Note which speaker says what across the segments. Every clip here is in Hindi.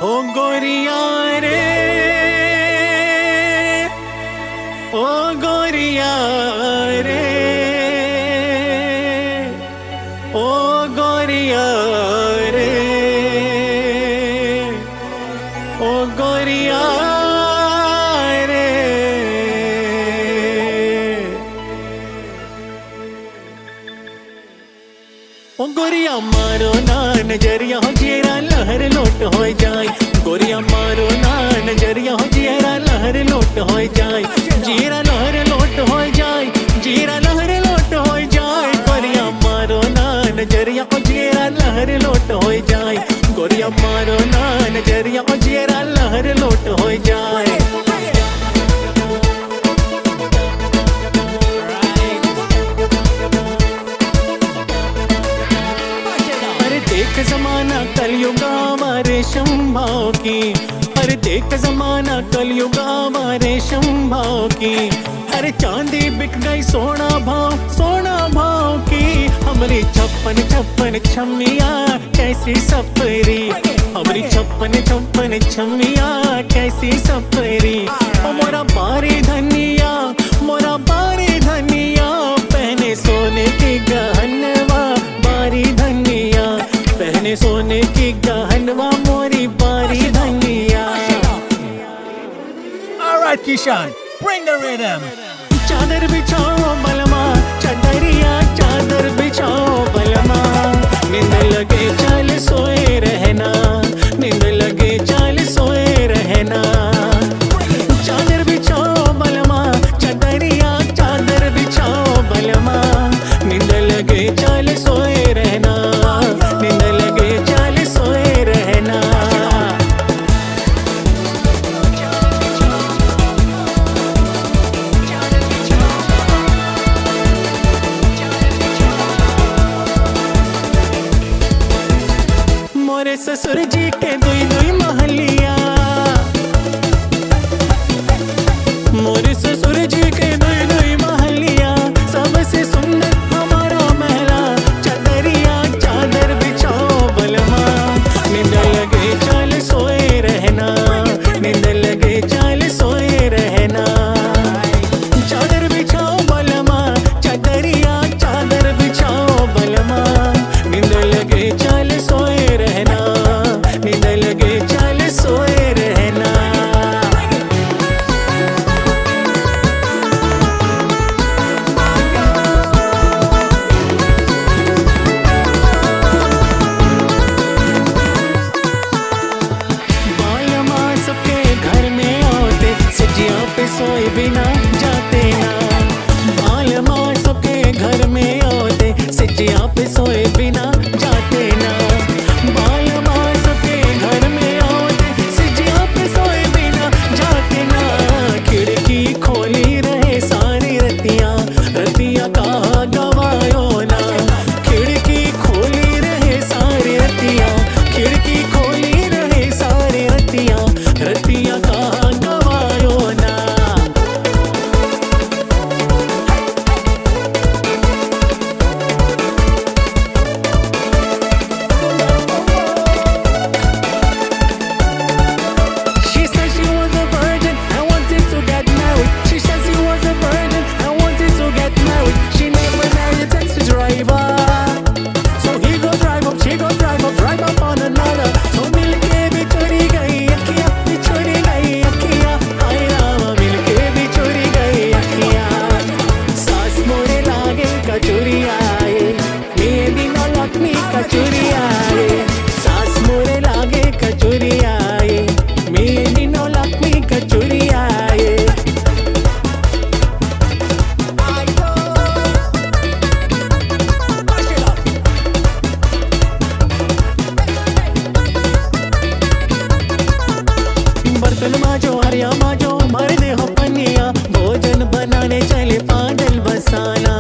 Speaker 1: ओ गोरिया रे, ओ गोरिया रे, ओ गोरिया रे, ओ गोरिया रे। ओ गोरिया मारो ना नजरिया हो जीरा लहर लोट हो जाए, गोरिया मारो ना नजरिया हो जीरा लहर लोट हो जाए, जीरा लहर लोट हो जाए, जीरा लहर लोट हो जाए, गोरिया मारो ना नजरिया हो जीरा लहर लोट हो जाए, गोरिया मारो ना नजरिया हो जीरा लहर लोट हो जाए। देख जमाना कलयुग रेशम भाव की, अरे देख जमाना कलयुग रेशम भाव की, अरे चांदी बिक गई सोना भाव की, हमारी छप्पन छप्पन छमिया कैसी सफरी, हमारी छप्पन छप्पन छमिया कैसी सफरी। ओ मोरा बारी धनिया, मोरा बारी धनिया, पहने सोने की गहनवा बारी धनिया, पहने सोने की गहनवा मोरी बारी धनिया।
Speaker 2: All right, Kishan, bring the rhythm.
Speaker 1: चादर बिछाओ बलमा चदरिया, चादर बिछाओ बलमा, नींद लगे चल सोए रहना, नींद लगे चल सोए रहना। चादर बिछाओ बलमा चदरिया, चादर बिछाओ बलमा, नींद लगे चल सोए रहना, नींद लगे चल सोए रहना। मोरे ससुर जी के दुई दुई महलिया, मोरे ससुर जी के दुई दुई महलिया, सबसे सुंदर हमारा महला, चदरिया चादर बिछाओ बलमा, नींद लगे चल सोए रहना, नींद लगे चल सोए रहना। चादर बिछाओ बलमा चदरिया, चादर बिछाओ बलमा, नींद लगे चल सोए रहना, नींद लगे चल सोए रहना। बालमा सबके घर में आते, सजिया पे सोए बिना जाते ना, बालमा सबके घर में आते, सजिया पे सोए बिना जाते ना, बालमा सबके घर में आते, सजिया पे सोए बिना जाते ना। खिड़की खोली रहे सारी रतिया, रतिया कहाँ गवायो ना, खिड़की खोली रहे सारी रतिया, खिड़की खोली रहे सारी रतिया, रतिया कहाँ गवायो ना। She said she was a virgin and wanted to get married. She said she was a virgin and wanted to get married. She never married a taxi driver, so he go drive up, she go drive up on another. So मिलके भी चोरी गई अखियाँ, बिछोड़ी गई अखियाँ, हाय रामा मिलके भी चोरी गई अखियाँ। सास मोरे लागे कचोरी आए, मेरी ना लक्ष्मी कचोरी आए, सास मोरे लागे कचोरी आए, मेरी ना लक्ष्मी कचोरी आए। बर्तन माजो हरिया माजो भर दे हो पनिया, भोजन बनाने चले पागल बसाना।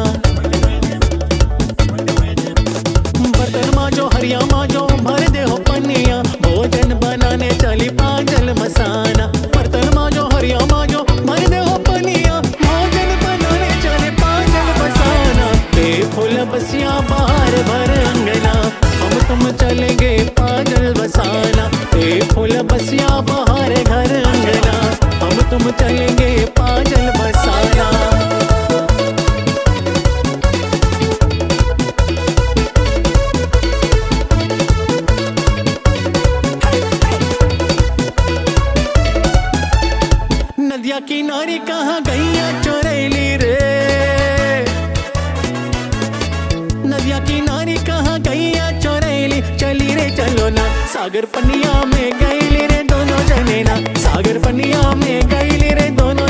Speaker 1: बर्तन माजो हरिया माजो भर दे हो पनिया, भोजन बनाने चली पागल मसाना। बर्तन माजो हरिया माजो भर दे हो पनिया, भोजन बनाने चले पागल बसाना। फूल बसिया बाहर भर अंगना, हम तुम चले गए पागल बसाना। फूल ना सागर पनिया में गईले रे दोनों जने ना सागर पनिया में गईले रे दोनों